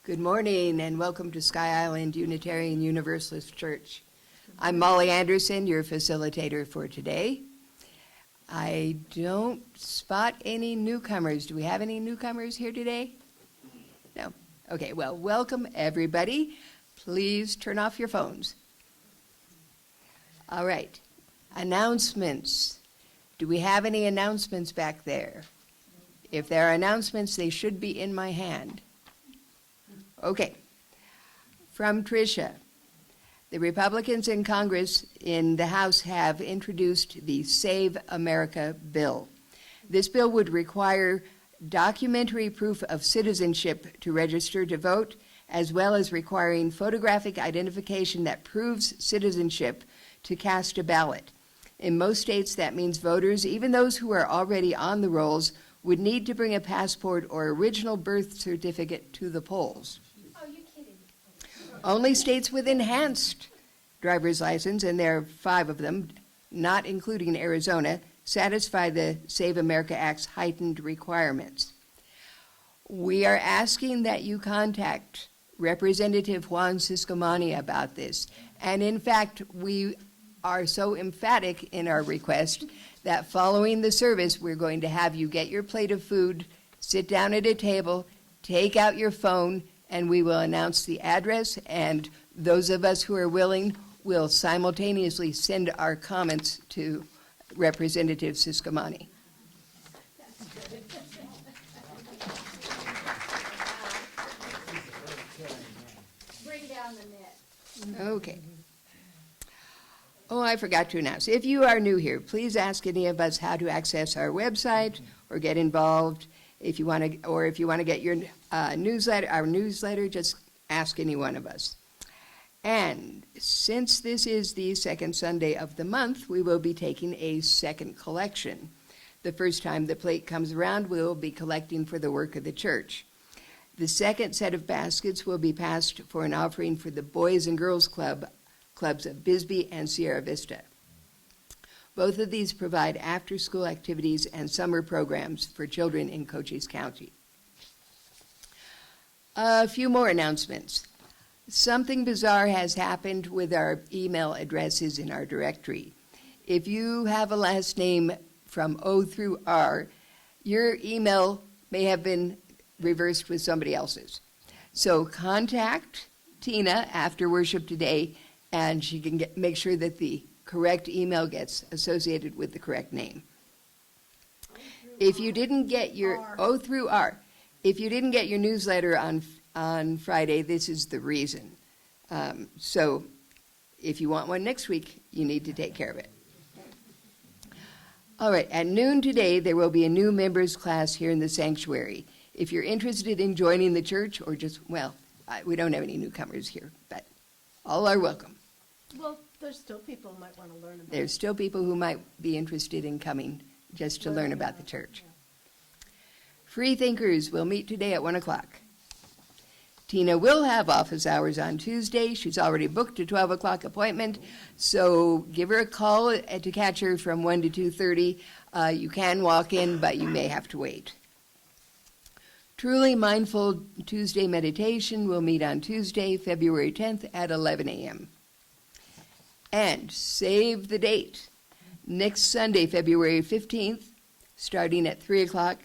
Good morning and welcome to Sky Island Unitarian Universalist Church. I'm Molly Anderson, your facilitator for today. I don't spot any newcomers. Do we have any newcomers here today? No? Okay, well, welcome everybody. Please turn off your phones. All right, announcements. Do we have any announcements back there? If there are announcements, they should be in my hand. Okay, from Tricia. The Republicans in Congress in the House have introduced the Save America bill. This bill would require documentary proof of citizenship to register to vote, as well as requiring photographic identification that proves citizenship to cast a ballot. In most states, that means voters, even those who are already on the rolls, would need to bring a passport or original birth certificate to the polls. Only states with enhanced driver's license, and there are 5 of them, not including Arizona, satisfy the Save America Act's heightened requirements. We are asking that you contact Representative Juan Ciscomani about this. And in fact, we are so emphatic in our request that following the service, we're going to have you get your plate of food, sit down at a table, take out your phone, and we will announce the address, and those of us who are willing will simultaneously send our comments to Representative Ciscomani. Bring down the net. Okay. Oh, I forgot to announce. If you are new here, please ask any of us how to access our website or get involved. If you want to get your newsletter, just ask any one of us. And since this is the second Sunday of the month, we will be taking a second collection. The first time the plate comes around, we will be collecting for the work of the church. The second set of baskets will be passed for an offering for the Boys and Girls Clubs of Bisbee and Sierra Vista. Both of these provide after-school activities and summer programs for children in Cochise County. A few more announcements. Something bizarre has happened with our email addresses in our directory. If you have a last name from O through R, your email may have been reversed with somebody else's. So contact Tina after worship today, and she can make sure that the correct email gets associated with the correct name. If you didn't get your O through R, if you didn't get your newsletter on Friday, this is the reason. So if you want one next week, you need to take care of it. All right, at noon today, there will be a new members class here in the sanctuary. If you're interested in joining the church or just, well, we don't have any newcomers here, but all are welcome. Well, there's still people who might want to learn about it. There's still people who might be interested in coming just to learn about the church. Free thinkers will meet today at 1 o'clock. Tina will have office hours on Tuesday. She's already booked a 12 o'clock appointment, so give her a call to catch her from 1 to 2:30. You can walk in, but you may have to wait. Truly Mindful Tuesday Meditation will meet on Tuesday, February 10th at 11 a.m. And save the date. Next Sunday, February 15th, starting at 3 o'clock,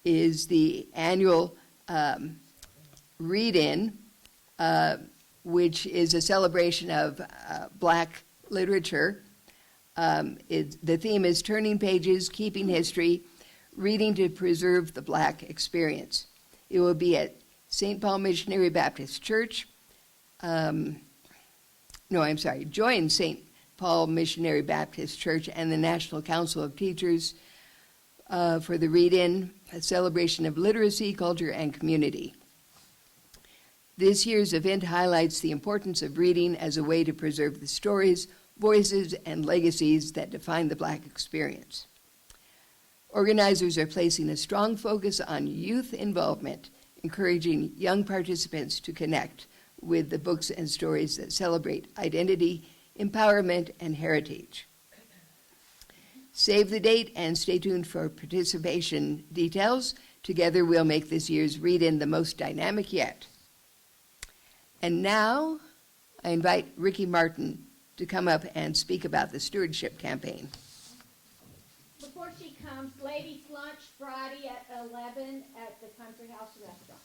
is the annual read-in, which is a celebration of Black literature. The theme is Turning Pages, Keeping History, Reading to Preserve the Black Experience. It will be at St. Paul Missionary Baptist Church. Join St. Paul Missionary Baptist Church and the National Council of Teachers for the read-in, a celebration of literacy, culture, and community. This year's event highlights the importance of reading as a way to preserve the stories, voices, and legacies that define the Black experience. Organizers are placing a strong focus on youth involvement, encouraging young participants to connect with the books and stories that celebrate identity, empowerment, and heritage. Save the date and stay tuned for participation details to Together we'll make this year's read-in the most dynamic yet. And now I invite Ricky Martin to come up and speak about the stewardship campaign. Before she comes, ladies' lunch Friday at 11 at the Country House Restaurant.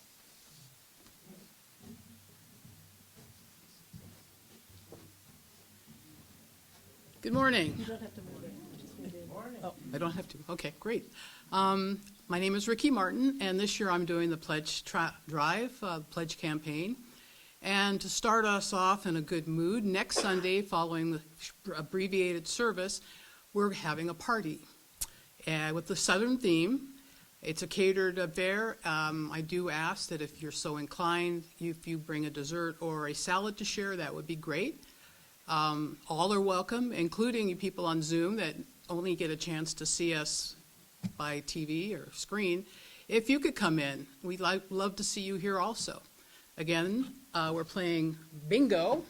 Good morning. You don't have to move it. Just move in. Oh, I don't have to. Okay, great. My name is Ricky Martin, and this year I'm doing the Pledge Drive, Pledge Campaign. And to start us off in a good mood, next Sunday, following the abbreviated service, we're having a party with the Southern theme. It's a catered affair. I do ask that if you're so inclined, if you bring a dessert or a salad to share, that would be great. All are welcome, including you people on Zoom that only get a chance to see us by TV or screen. If you could come in, we'd love to see you here also. Again, we're playing bingo,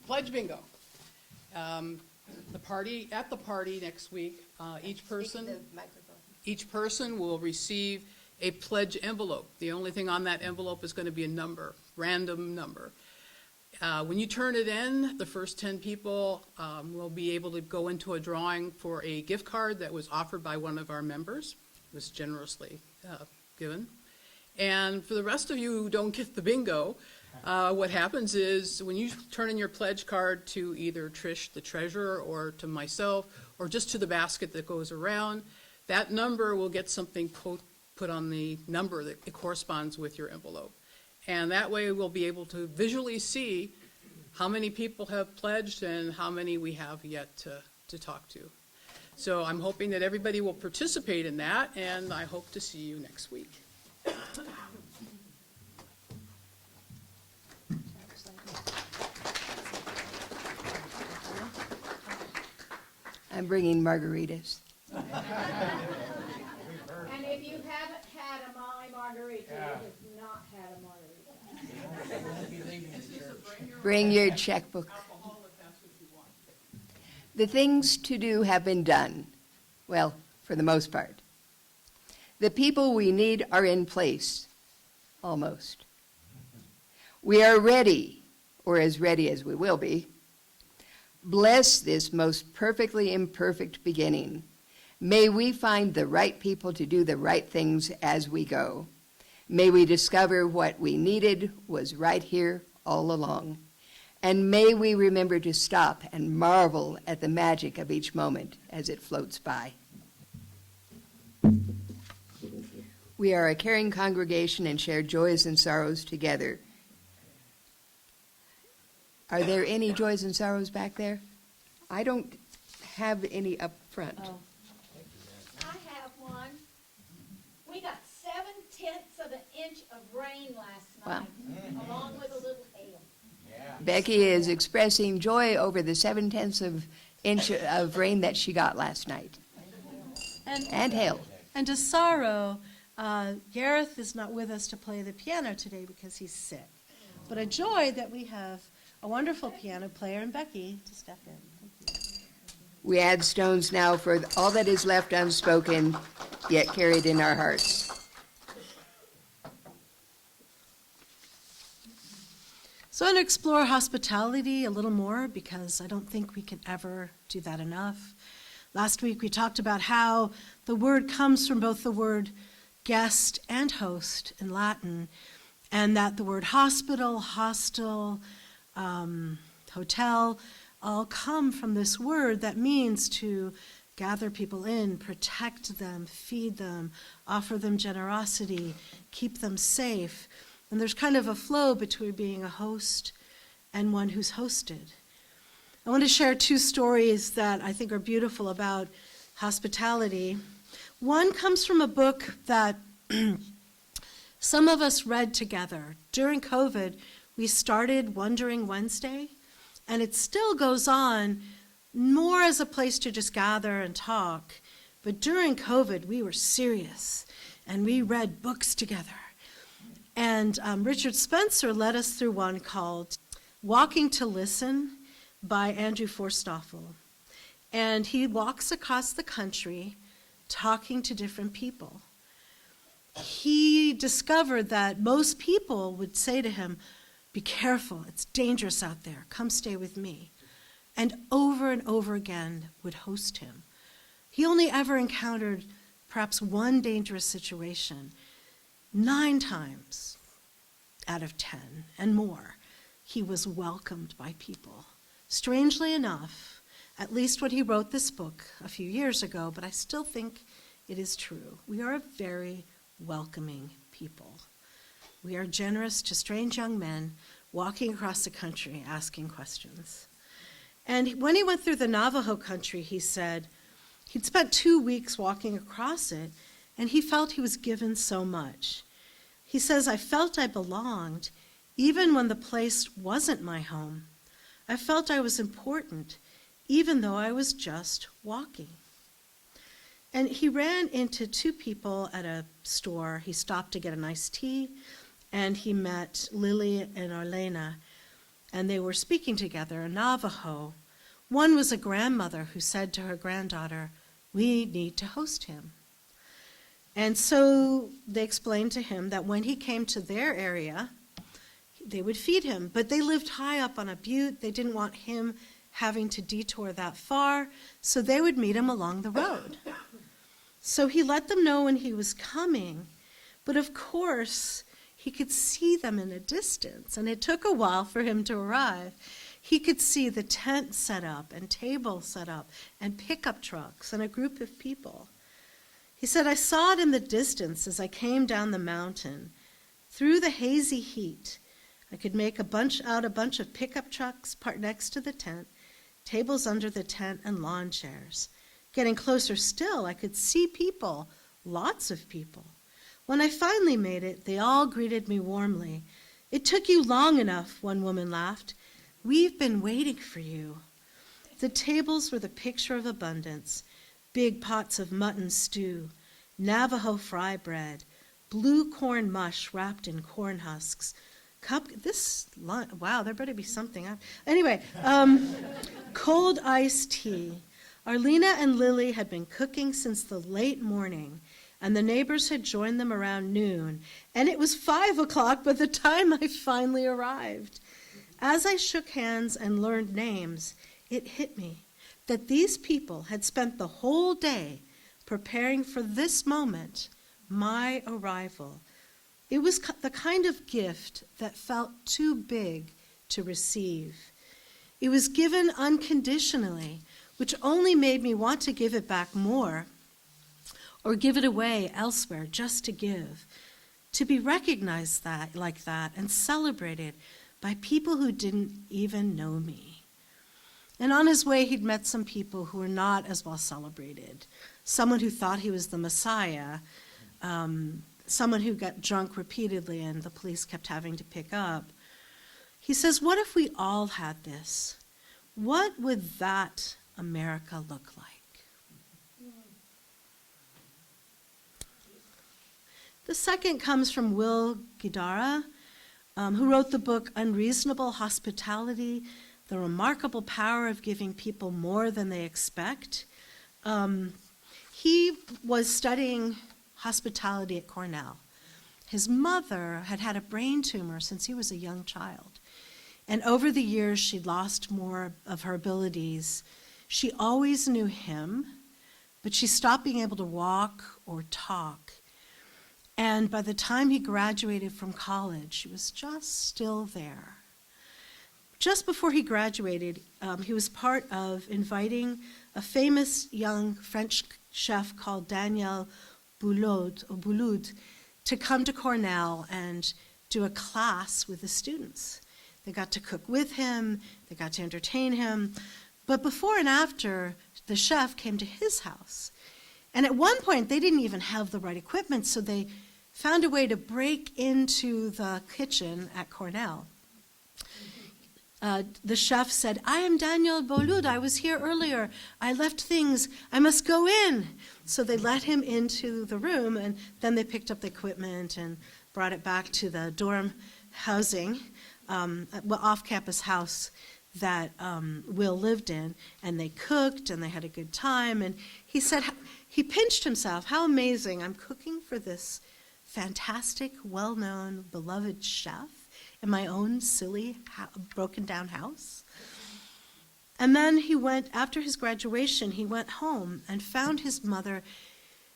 pledge bingo. At the party next week, each person will receive a pledge envelope. The only thing on that envelope is going to be a number, random number. When you turn it in, the first 10 people will be able to go into a drawing for a gift card that was offered by one of our members. It was generously given. And for the rest of you who don't get the bingo, what happens is when you turn in your pledge card to either Trish, the treasurer, or to myself, or just to the basket that goes around, that number will get something put on the number that it corresponds with your envelope. And that way we'll be able to visually see how many people have pledged and how many we have yet to talk to. So I'm hoping that everybody will participate in that, and I hope to see you next week. I'm bringing margaritas. And if you haven't had a Molly margarita, you have not had a margarita. Bring your checkbook. The things to do have been done. Well, for the most part. The people we need are in place. Almost. We are ready, or as ready as we will be. Bless this most perfectly imperfect beginning. May we find the right people to do the right things as we go. May we discover what we needed was right here all along. And may we remember to stop and marvel at the magic of each moment as it floats by. We are a caring congregation and share joys and sorrows together. Are there any joys and sorrows back there? I don't have any up front. Oh. I have one. We got 7/10 of an inch of rain last Wow. night, along with a little hail. Becky is expressing joy over the 7/10 of inch of rain that she got last night. And hail. And to sorrow, Gareth is not with us to play the piano today because he's sick. But a joy that we have a wonderful piano player and Becky to step in. We add stones now for all that is left unspoken, yet carried in our hearts. So I'm going to explore hospitality a little more because I don't think we can ever do that enough. Last week we talked about how the word comes from both the word guest and host in Latin, and that the word hospital, hostel, hotel, all come from this word that means to gather people in, protect them, feed them, offer them generosity, keep them safe. And there's kind of a flow between being a host and one who's hosted. I want to share two stories that I think are beautiful about hospitality. One comes from a book that some of us read together. During COVID, we started Wondering Wednesday, and it still goes on more as a place to just gather and talk. But during COVID, we were serious, and we read books together. And Richard Spencer led us through one called Walking to Listen by Andrew Forstoffel. And he walks across the country talking to different people. he discovered that most people would say to him, "Be careful, it's dangerous out there, come stay with me," and over again would host him. He only ever encountered perhaps one dangerous situation. 9 times out of 10 and more, he was welcomed by people. Strangely enough, at least when he wrote this book a few years ago, but I still think it is true. We are a very welcoming people. We are generous to strange young men walking across the country asking questions. And when he went through the Navajo country, he said he'd spent 2 weeks walking across it, and he felt he was given so much. He says, "I felt I belonged, even when the place wasn't my home. I felt I was important, even though I was just walking." And he ran into 2 people at a store. He stopped to get an iced tea, and he met Lily and Arlena, and they were speaking together in Navajo. One was a grandmother who said to her granddaughter, "We need to host him." And so they explained to him that when he came to their area, they would feed him. But they lived high up on a butte. They didn't want him having to detour that far, so they would meet him along the road. So he let them know when he was coming, but of course, he could see them in a distance, and it took a while for him to arrive. He could see the tent set up and tables set up and pickup trucks and a group of people. He said, "I saw it in the distance as I came down the mountain. Through the hazy heat, I could make a bunch of pickup trucks parked next to the tent, tables under the tent, and lawn chairs. Getting closer still, I could see people, lots of people. When I finally made it, they all greeted me warmly. 'It took you long enough,' one woman laughed. 'We've been waiting for you.' The tables were the picture of abundance. Big pots of mutton stew, Navajo fry bread, blue corn mush wrapped in corn husks. Wow, there better be something. Anyway, cold iced tea. Arlena and Lily had been cooking since the late morning, and the neighbors had joined them around noon, and it was 5 o'clock by the time I finally arrived. As I shook hands and learned names, it hit me that these people had spent the whole day preparing for this moment, my arrival. It was the kind of gift that felt too big to receive. It was given unconditionally, which only made me want to give it back more or give it away elsewhere just to give. To be recognized like that and celebrated by people who didn't even know me. And on his way, he'd met some people who were not as well celebrated. Someone who thought he was the Messiah, someone who got drunk repeatedly and the police kept having to pick up. He says, what if we all had this? What would that America look like? The second comes from Will Guidara, who wrote the book Unreasonable Hospitality, The Remarkable Power of Giving People More Than They Expect. He was studying hospitality at Cornell. His mother had had a brain tumor since he was a young child. And over the years, she'd lost more of her abilities. She always knew him, but she stopped being able to walk or talk. And by the time he graduated from college, she was just still there. Just before he graduated, he was part of inviting a famous young French chef called Daniel Boulud to come to Cornell and do a class with the students. They got to cook with him, they got to entertain him. But before and after, the chef came to his house. And at one point, they didn't even have the right equipment, so they found a way to break into the kitchen at Cornell. The chef said, I am Daniel Boulud. I was here earlier. I left things. I must go in. So they let him into the room, and then they picked up the equipment and brought it back to the dorm housing, off-campus house that Will lived in, and they cooked, and they had a good time. And he said, he pinched himself. How amazing. I'm cooking for this fantastic, well-known, beloved chef in my own silly, broken-down house. And then he went, after his graduation, he went home and found his mother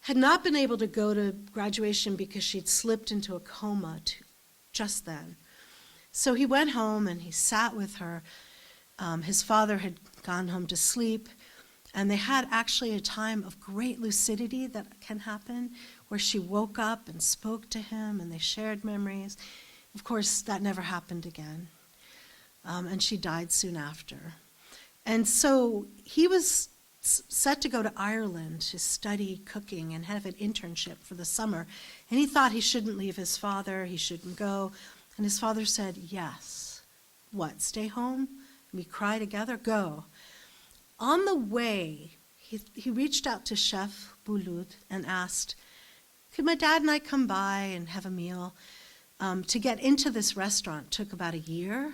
had not been able to go to graduation because she'd slipped into a coma just then. So he went home and he sat with her. His father had gone home to sleep, and they had actually a time of great lucidity that can happen, where she woke up and spoke to him, and they shared memories. Of course, that never happened again, and she died soon after. And so he was set to go to Ireland to study cooking and have an internship for the summer, and he thought he shouldn't leave his father, he shouldn't go, and his father said, yes. What, stay home? And we cry together? Go. On the way, he reached out to Chef Wield and asked, could my dad and I come by and have a meal? To get into this restaurant took about a year.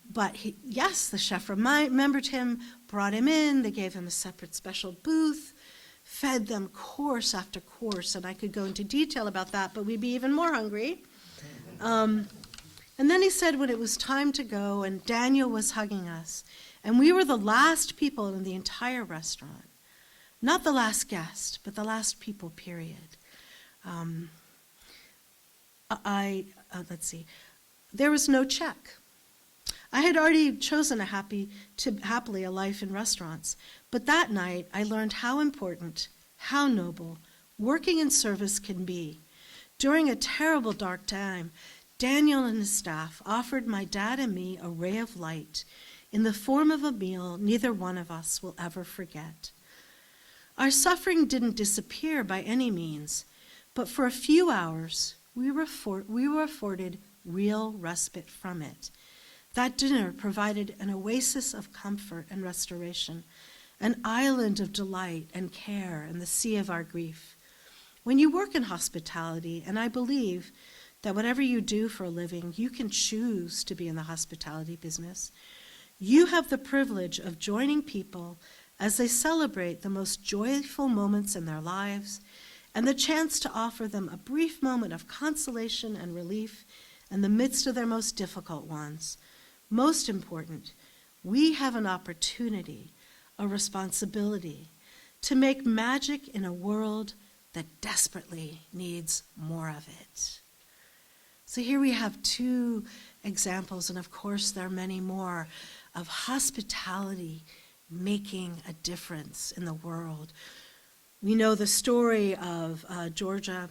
But yes, the chef remembered him, brought him in, they gave him a separate special booth, fed them course after course, and I could go into detail about that, but we'd be even more hungry. And then he said when it was time to go, and Daniel was hugging us, and we were the last people in the entire restaurant. Not the last guest, but the last people, period. Let's see. There was no check. I had already chosen happily a life in restaurants, but that night I learned how important, how noble, working in service can be. During a terrible dark time, Daniel and his staff offered my dad and me a ray of light in the form of a meal neither one of us will ever forget. Our suffering didn't disappear by any means, but for a few hours we were afforded real respite from it. That dinner provided an oasis of comfort and restoration, an island of delight and care in the sea of our grief. When you work in hospitality, and I believe that whatever you do for a living, you can choose to be in the hospitality business, you have the privilege of joining people as they celebrate the most joyful moments in their lives, and the chance to offer them a brief moment of consolation and relief in the midst of their most difficult ones. Most important, we have an opportunity, a responsibility, to make magic in a world that desperately needs more of it. So here we have two examples, and of course there are many more, of hospitality making a difference in the world. We know the story of Georgia,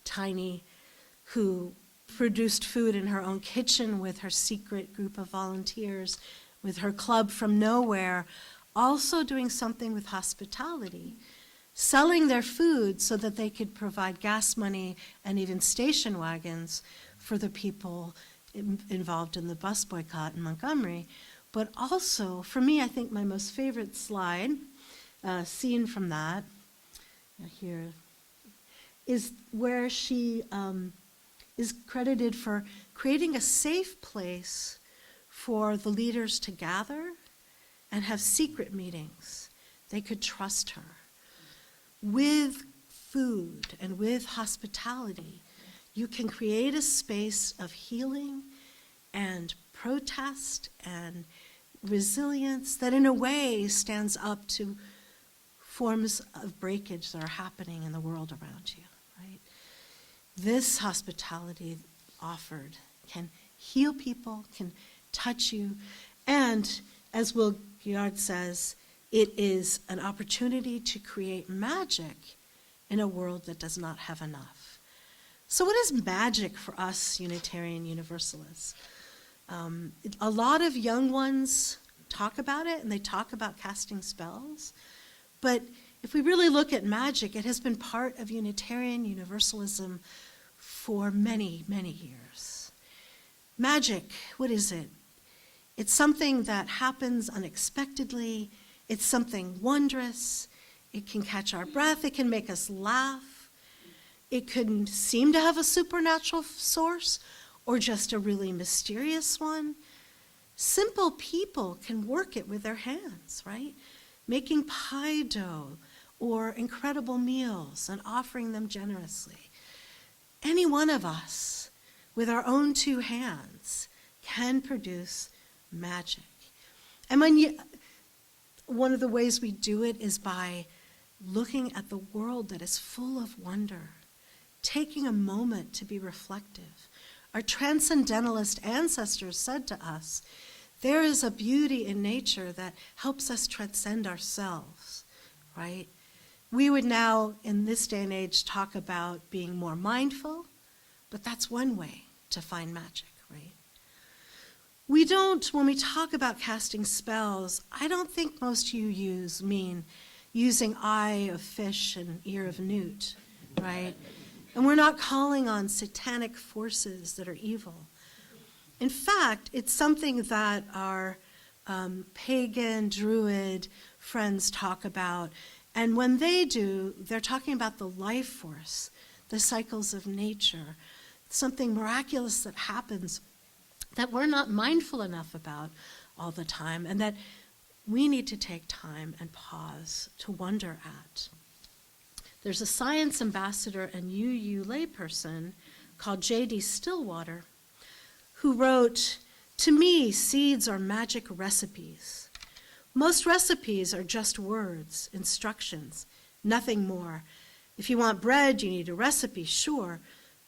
Tiny, who produced food in her own kitchen with her secret group of volunteers, with her club from nowhere, also doing something with hospitality, selling their food so that they could provide gas money and even station wagons for the people involved in the bus boycott in Montgomery. But also, for me, I think my most favorite slide, scene from that, here, is where she is credited for creating a safe place for the leaders to gather and have secret meetings. They could trust her. With food and with hospitality, you can create a space of healing and protest and resilience that in a way stands up to forms of breakage that are happening in the world around you, right? This hospitality offered can heal people, can touch you, and as Will Guillard says, it is an opportunity to create magic in a world that does not have enough. So what is magic for us Unitarian Universalists? A lot of young ones talk about it, and they talk about casting spells, but if we really look at magic, it has been part of Unitarian Universalism for many, many years. Magic, what is it? It's something that happens unexpectedly. It's something wondrous. It can catch our breath. It can make us laugh. It can seem to have a supernatural source or just a really mysterious one. Simple people can work it with their hands, right? Making pie dough or incredible meals and offering them generously. Any one of us, with our own two hands, can produce magic. And one of the ways we do it is by looking at the world that is full of wonder, taking a moment to be reflective. Our transcendentalist ancestors said to us, there is a beauty in nature that helps us transcend ourselves, right? We would now, in this day and age, talk about being more mindful, but that's one way to find magic, right? We don't, when we talk about casting spells, I don't think most UUs mean using eye of fish and ear of newt, right? And we're not calling on satanic forces that are evil. In fact, it's something that our pagan, druid friends talk about. And when they do, they're talking about the life force, the cycles of nature, something miraculous that happens that we're not mindful enough about all the time, and that we need to take time and pause to wonder at. There's a science ambassador and UU layperson called J.D. Stillwater, who wrote, "To me, seeds are magic recipes. Most recipes are just words, instructions, nothing more. If you want bread, you need a recipe, sure,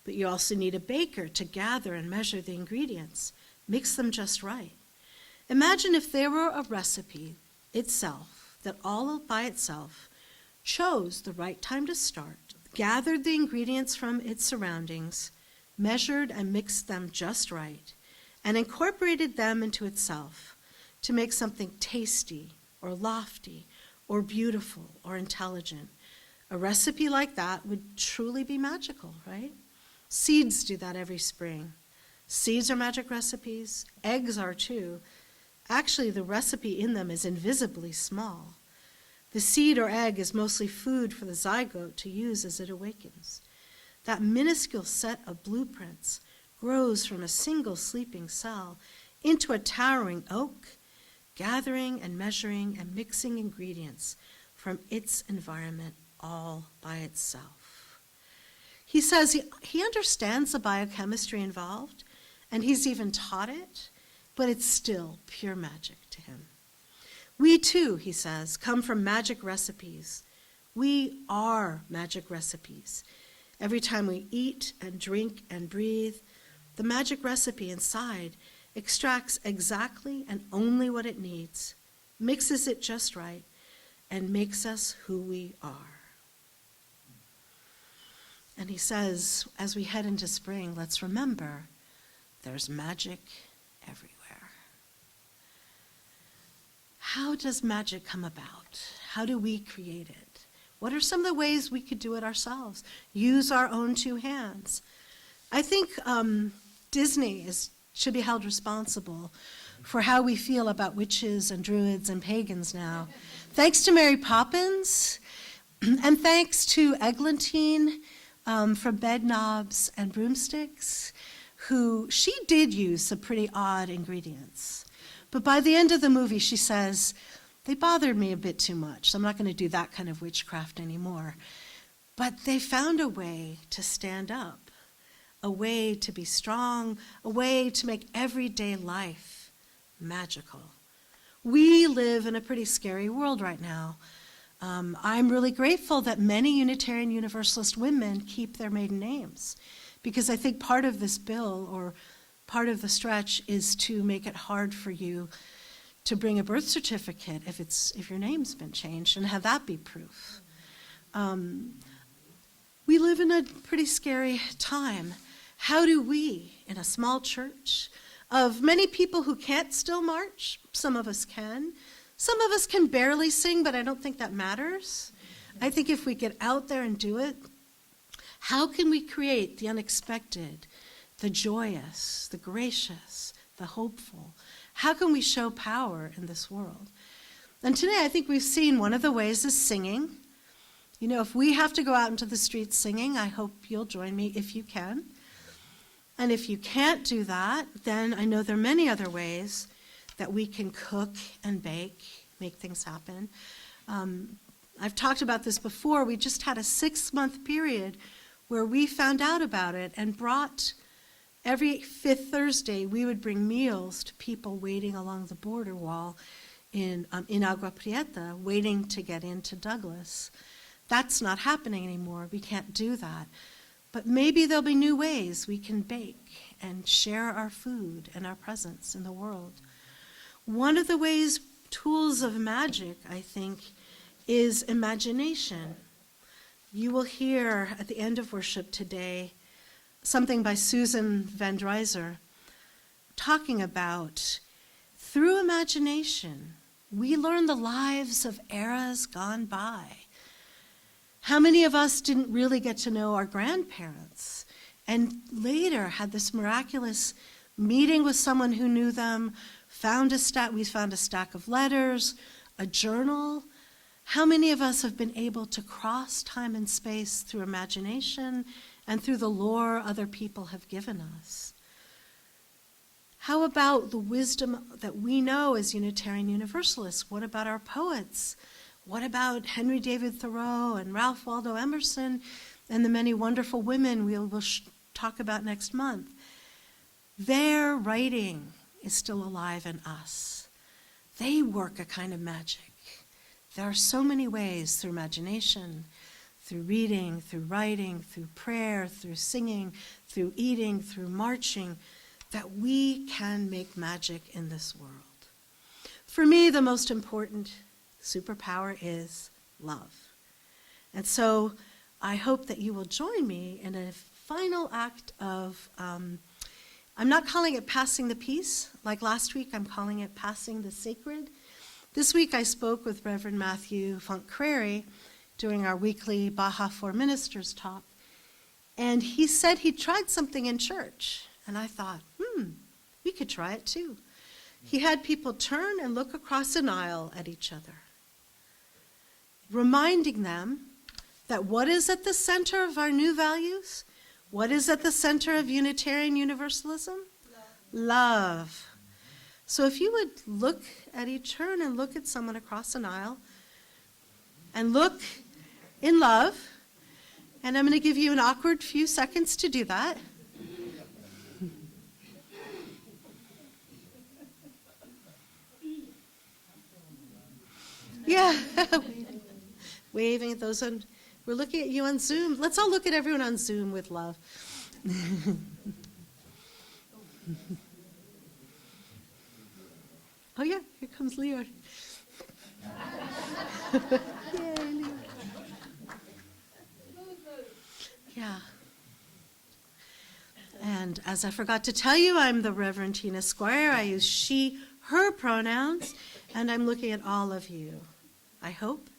but you also need a baker to gather and measure the ingredients, mix them just right. Imagine if there were a recipe itself that all by itself chose the right time to start, gathered the ingredients from its surroundings, measured and mixed them just right, and incorporated them into itself to make something tasty or lofty or beautiful or intelligent. A recipe like that would truly be magical, right? Seeds do that every spring. Seeds are magic recipes. Eggs are too. Actually, the recipe in them is invisibly small. The seed or egg is mostly food for the zygote to use as it awakens. That minuscule set of blueprints grows from a single sleeping cell into a towering oak, gathering and measuring and mixing ingredients from its environment all by itself." He says he understands the biochemistry involved, and he's even taught it, but it's still pure magic to him. We too, he says, come from magic recipes. We are magic recipes. Every time we eat and drink and breathe, the magic recipe inside extracts exactly and only what it needs, mixes it just right, and makes us who we are. And he says, as we head into spring, let's remember there's magic everywhere. How does magic come about? How do we create it? What are some of the ways we could do it ourselves? Use our own two hands. I think Disney should be held responsible for how we feel about witches and druids and pagans now. Thanks to Mary Poppins, and thanks to Eglantine from Bed Knobs and Broomsticks, she did use some pretty odd ingredients. But by the end of the movie, she says, they bothered me a bit too much, so I'm not going to do that kind of witchcraft anymore. But they found a way to stand up, a way to be strong, a way to make everyday life magical. We live in a pretty scary world right now. I'm really grateful that many Unitarian Universalist women keep their maiden names, because I think part of this bill, or part of the stretch, is to make it hard for you to bring a birth certificate if your name's been changed, and have that be proof. We live in a pretty scary time. How do we, in a small church of many people who can't still march, some of us can, some of us can barely sing, but I don't think that matters. I think if we get out there and do it, how can we create the unexpected, the joyous, the gracious, the hopeful? How can we show power in this world? And today I think we've seen one of the ways is singing. You know, if we have to go out into the streets singing, I hope you'll join me if you can. And if you can't do that, then I know there are many other ways that we can cook and bake, make things happen. I've talked about this before. We just had a 6-month period where we found out about it and brought, every 5th Thursday, we would bring meals to people waiting along the border wall in Agua Prieta, waiting to get into Douglas. That's not happening anymore. We can't do that. But maybe there'll be new ways we can bake and share our food and our presence in the world. One of the ways, tools of magic, I think, is imagination. You will hear at the end of worship today something by Susan Van Dreiser talking about, through imagination, we learn the lives of eras gone by. How many of us didn't really get to know our grandparents and later had this miraculous meeting with someone who knew them, we found a stack of letters, a journal. How many of us have been able to cross time and space through imagination and through the lore other people have given us? How about the wisdom that we know as Unitarian Universalists? What about our poets? What about Henry David Thoreau and Ralph Waldo Emerson and the many wonderful women we will talk about next month? Their writing is still alive in us. They work a kind of magic. There are so many ways, through imagination, through reading, through writing, through prayer, through singing, through eating, through marching, that we can make magic in this world. For me, the most important superpower is love. And so I hope that you will join me in a final act of, I'm not calling it passing the peace. Like last week, I'm calling it passing the sacred. This week I spoke with Reverend Matthew Funk-Crary during our weekly Baja for Ministers talk, and he said he tried something in church, and I thought, we could try it too. He had people turn and look across an aisle at each other, reminding them that what is at the center of our new values, what is at the center of Unitarian Universalism? Love. So if you would turn and look at someone across an aisle and look in love, and I'm going to give you an awkward few seconds to do that. Yeah, waving at those on, we're looking at you on Zoom. Let's all look at everyone on Zoom with love. Oh yeah, here comes Leo. Yay, Leo. Yeah. And as I forgot to tell you, I'm the Reverend Tina Squire. I use she, her pronouns, and I'm looking at all of you, I hope,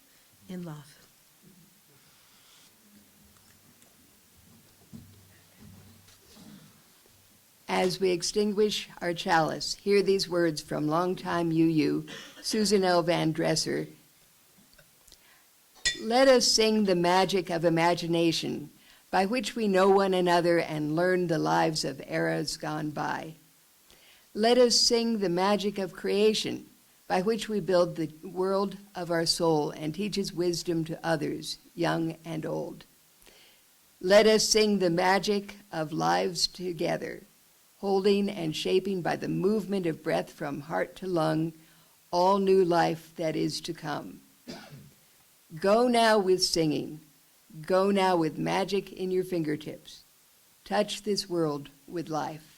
in love. As we extinguish our chalice, hear these words from longtime UU, Susan L. Van Dresser. Let us sing the magic of imagination, by which we know one another and learn the lives of eras gone by. Let us sing the magic of creation, by which we build the world of our soul and teach its wisdom to others, young and old. Let us sing the magic of lives together, holding and shaping by the movement of breath from heart to lung, all new life that is to come. Go now with singing. Go now with magic in your fingertips. Touch this world with life.